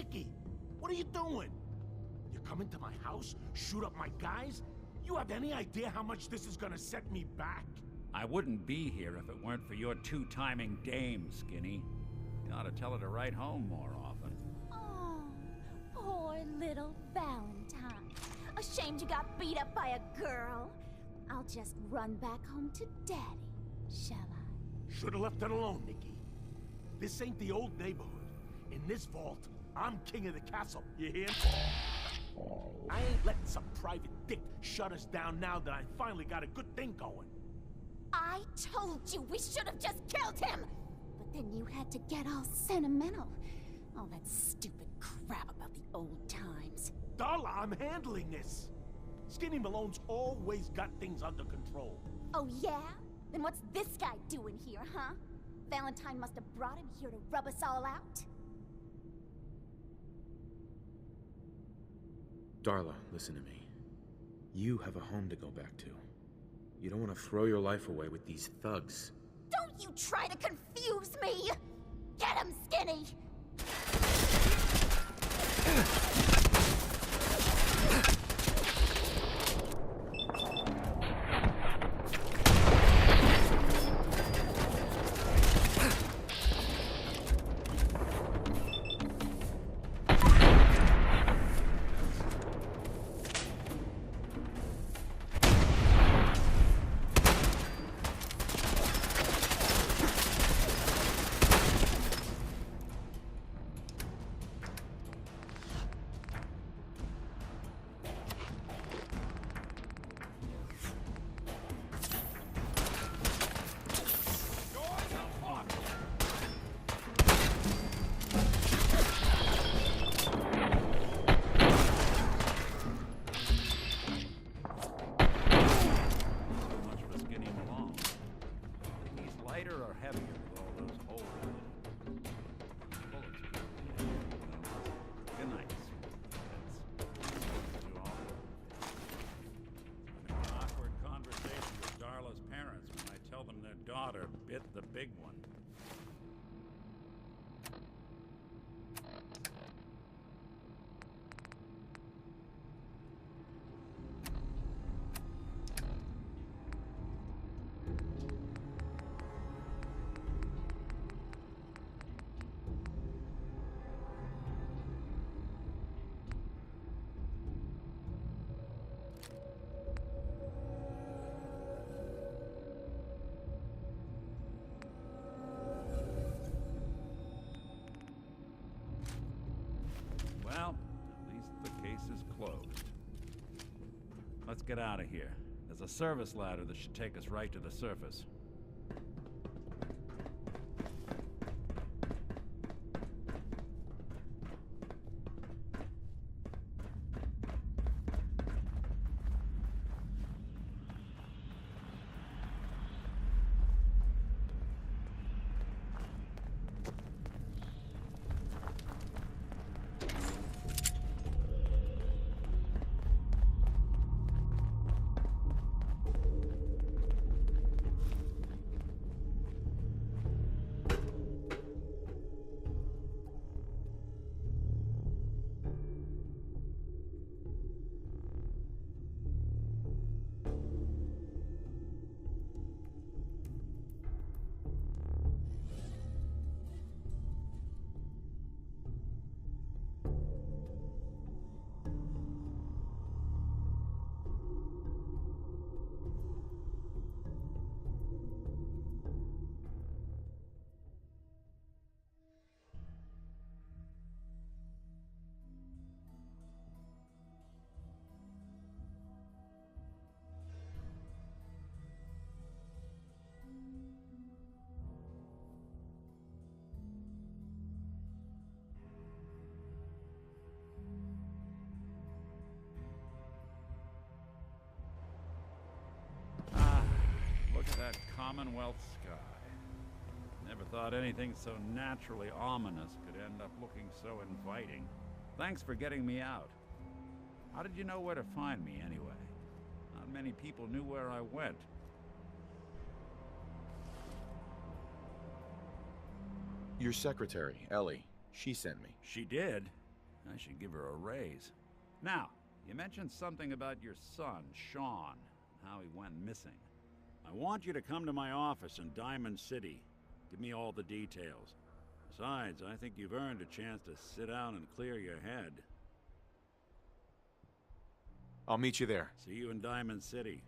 Nicky, what are you doing? You come into my house, shoot up my guys? You have any idea how much this is gonna set me back? I wouldn't be here if it weren't for your two-timing dame, Skinny. You ought to tell her to write home more often. Oh, poor little Valentine. Ashamed you got beat up by a girl. I'll just run back home to Daddy, shall I? Should've left it alone, Nicky. This ain't the old neighborhood. In this vault, I'm king of the castle, you hear? I ain't letting some private dick shut us down now that I finally got a good thing going. I told you we should have just killed him! But then you had to get all sentimental. All that stupid crap about the old times. Darla, I'm handling this. Skinny Malone's always got things under control. Oh yeah? Then what's this guy doing here, huh? Valentine must have brought him here to rub us all out? Darla, listen to me. You have a home to go back to. You don't want to throw your life away with these thugs. Don't you try to confuse me! Get him, Skinny! Daughter bit the big one. Well, at least the case is closed. Let's get out of here. There's a service ladder that should take us right to the surface. That Commonwealth sky. Never thought anything so naturally ominous could end up looking so inviting. Thanks for getting me out. How did you know where to find me anyway? Not many people knew where I went. Your secretary, Ellie, she sent me. She did? I should give her a raise. Now, you mentioned something about your son, Sean, and how he went missing. I want you to come to my office in Diamond City. Give me all the details. Besides, I think you've earned a chance to sit down and clear your head. I'll meet you there. See you in Diamond City.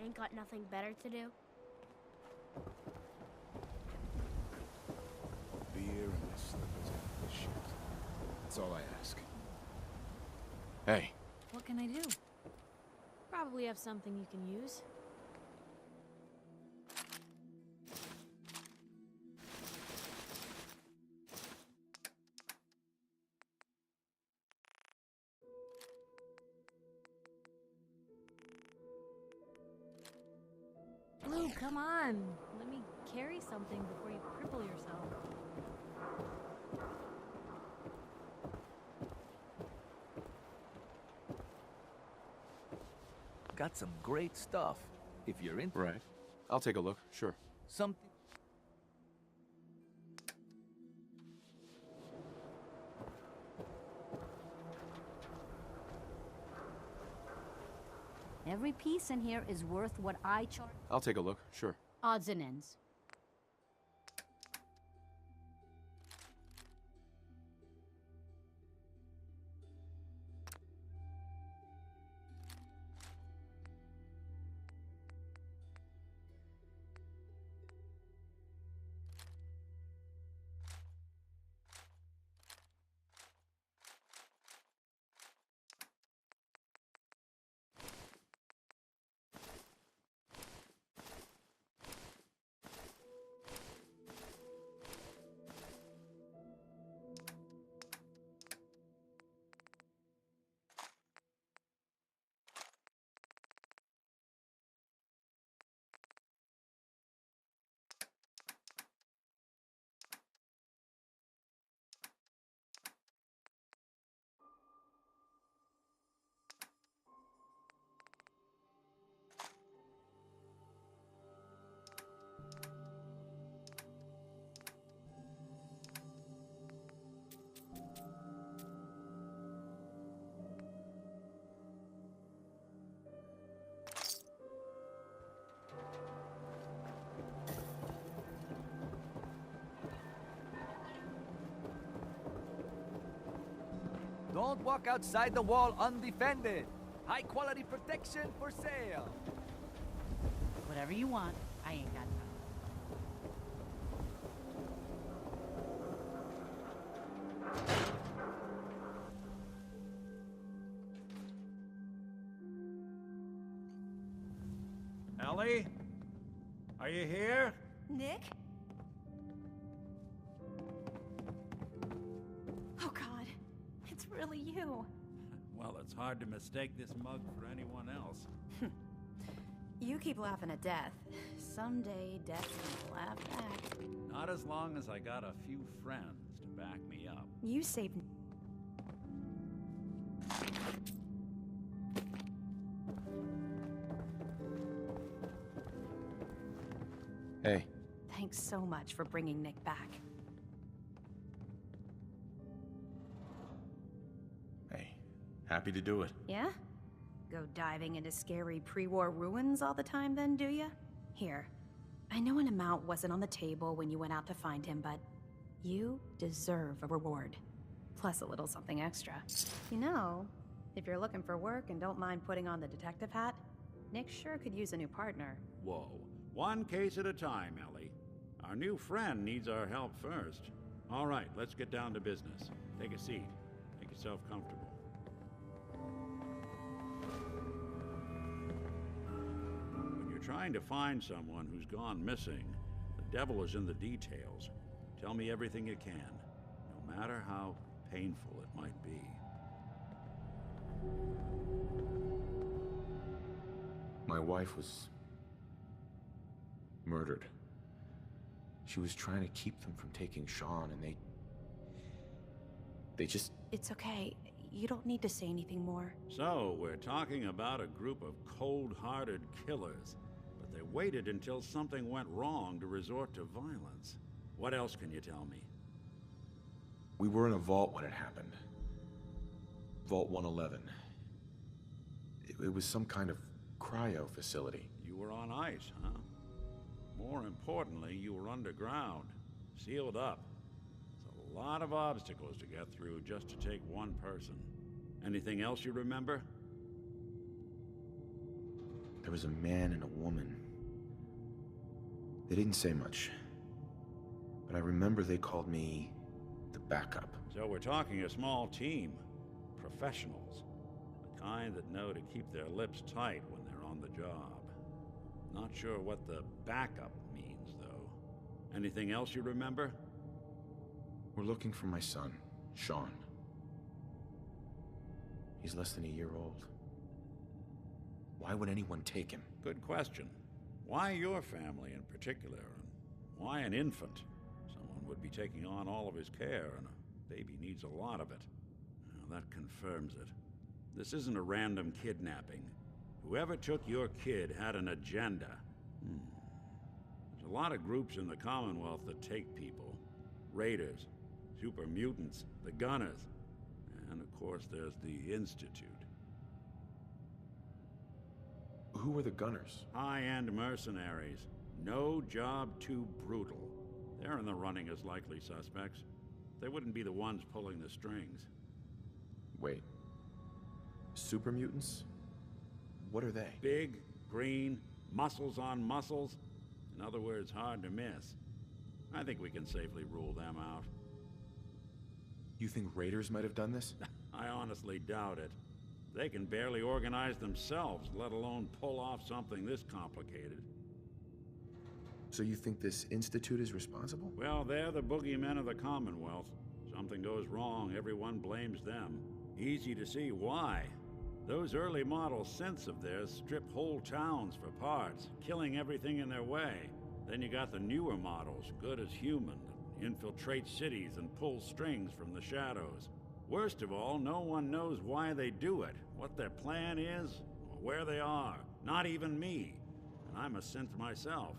Ain't got nothing better to do? Beer and my slippers and this shit. That's all I ask. Hey. What can I do? Probably have something you can use. Blue, come on. Let me carry something before you cripple yourself. Got some great stuff, if you're into Right. I'll take a look, sure. something. Every piece in here is worth what I charge. I'll take a look, sure. Odds and ends. Don't walk outside the wall undefended. High quality protection for sale. Whatever you want, I ain't got time. Ellie? Are you here? Nick? Oh, God. It's really you. Well, it's hard to mistake this mug for anyone else. You keep laughing at death. Someday, death's gonna laugh back. Not as long as I got a few friends to back me up. You saved... Hey, Thanks so much for bringing Nick back. hey, happy to do it. Yeah? Go diving into scary pre-war ruins all the time then, do ya? Here, I know an amount wasn't on the table when you went out to find him, but you deserve a reward. Plus a little something extra. You know, if you're looking for work and don't mind putting on the detective hat, Nick sure could use a new partner. Whoa. One case at a time, Ellie. Our new friend needs our help first. All right, let's get down to business. Take a seat. Make yourself comfortable. When you're trying to find someone who's gone missing, the devil is in the details. Tell me everything you can, no matter how painful it might be. My wife was murdered. She was trying to keep them from taking Sean, and they just... It's okay. You don't need to say anything more. So, we're talking about a group of cold-hearted killers, but they waited until something went wrong to resort to violence. What else can you tell me? We were in a vault when it happened. Vault 111. It was some kind of cryo facility. You were on ice, huh? More importantly, you were underground, sealed up. It's a lot of obstacles to get through just to take one person. Anything else you remember? There was a man and a woman. They didn't say much, but I remember they called me the backup. So we're talking a small team. Professionals. The kind that know to keep their lips tight when they're on the job. Not sure what the backup means, though. Anything else you remember? We're looking for my son, Sean. He's less than a year old. Why would anyone take him? Good question. Why your family in particular? And why an infant? Someone would be taking on all of his care, and a baby needs a lot of it. Now, that confirms it. This isn't a random kidnapping. Whoever took your kid had an agenda. There's a lot of groups in the Commonwealth that take people. Raiders, super mutants, the Gunners, and of course there's the Institute. Who are the Gunners? High-end mercenaries. No job too brutal. They're in the running as likely suspects. They wouldn't be the ones pulling the strings. Wait. Super mutants? What are they? Big, green, muscles on muscles. In other words, hard to miss. I think we can safely rule them out. You think raiders might have done this? I honestly doubt it. They can barely organize themselves, let alone pull off something this complicated. So you think this institute is responsible? Well, they're the boogeymen of the Commonwealth. Something goes wrong, everyone blames them. Easy to see why. Those early model synths of theirs strip whole towns for parts, killing everything in their way. Then you got the newer models, good as human, that infiltrate cities and pull strings from the shadows. Worst of all, no one knows why they do it, what their plan is, or where they are. Not even me. And I'm a synth myself.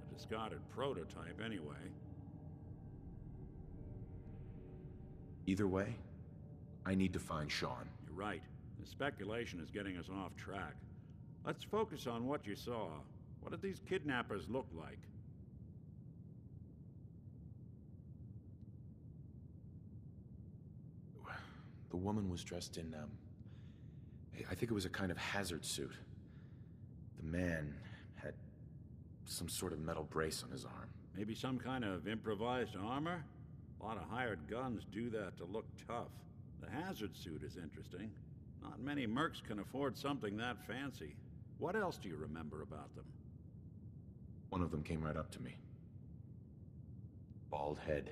A discarded prototype anyway. Either way, I need to find Sean. You're right. The speculation is getting us off track. Let's focus on what you saw. What did these kidnappers look like? The woman was dressed in, I think it was a kind of hazard suit. The man had some sort of metal brace on his arm. Maybe some kind of improvised armor? A lot of hired guns do that to look tough. The hazard suit is interesting. Not many mercs can afford something that fancy. What else do you remember about them? One of them came right up to me. Bald head,